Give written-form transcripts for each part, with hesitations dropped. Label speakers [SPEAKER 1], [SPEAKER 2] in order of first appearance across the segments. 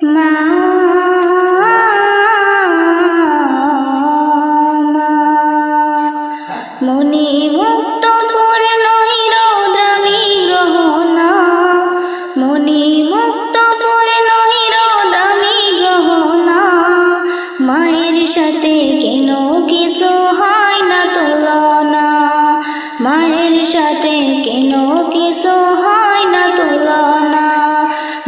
[SPEAKER 1] মা মনি মুক্ত পূর্ণ হিরোদ্রামী গ্রহণা, মনি মুক্ত পূর্ণ হিরোদ্রামী গ্রহণা। মায়ের সাথে কেন কিছু হয় না তুলনা, মায়ের সাথে কেন কিছু হয় না তুলনা।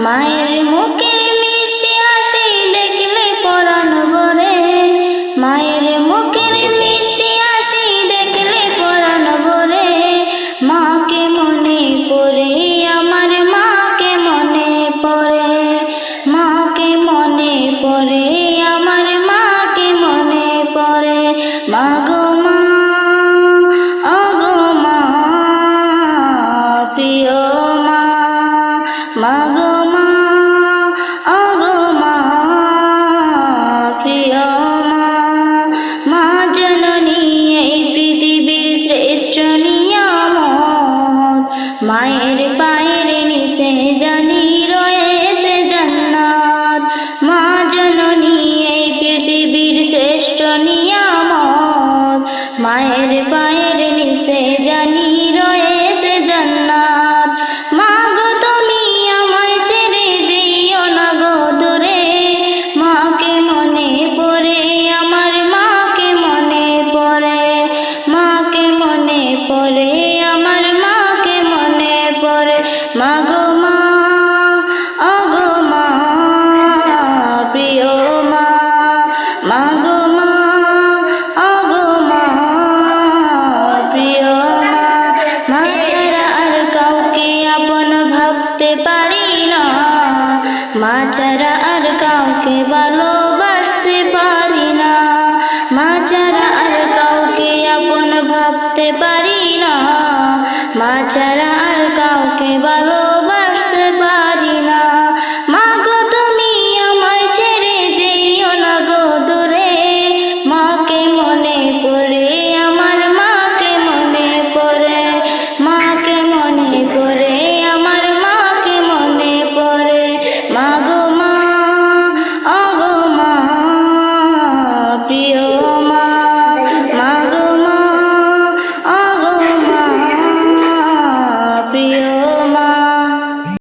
[SPEAKER 1] মায়ের মুখের মিষ্টি হাসি দেখলে পরাণ ভরে, মায়ের মুখের মিষ্টি হাসি দেখলে পরাণ ভরে। মাকে মনে পড়ে আমার, মাকে মনে পড়ে, মাকে মনে পড়ে আমার, মাকে মনে পড়ে। মাগো মা, ওগো মা, প্রিয় মা, মাগো মা, ওগো মা, প্রিয় মা। মা জননী এই পৃথিবীর শ্রেষ্ঠ নিয়ামত, মায়ের পায়ের নিচে জানি রয়েছে জান্নাত। মা জননী এই পৃথিবীর শ্রেষ্ঠ নিয়ামত, মায়ের পায়ের নিচে জানি রয়েছে জান্নাত। মা গো তুমি আমায় ছেড়ে যেও না গো দূরে, মাকে মনে পড়ে আমার, মাকে মনে পড়ে, মাকে মনে পড়ে আমার, মাকে মনে পড়ে। মাগো মা, ওগো মা, প্রিয় মা, মাগো মা, ওগো মা, প্রিয় মা। মা ছাড়া আর কাউকে আপন ভাবতে পারি না, মা ছাড়া আর কাউকে ভালোবাসতে পারি না, মা ছাড়া আর কাউকে আপন ভাবতে পারি না, মা ছাড়া আর কাউকে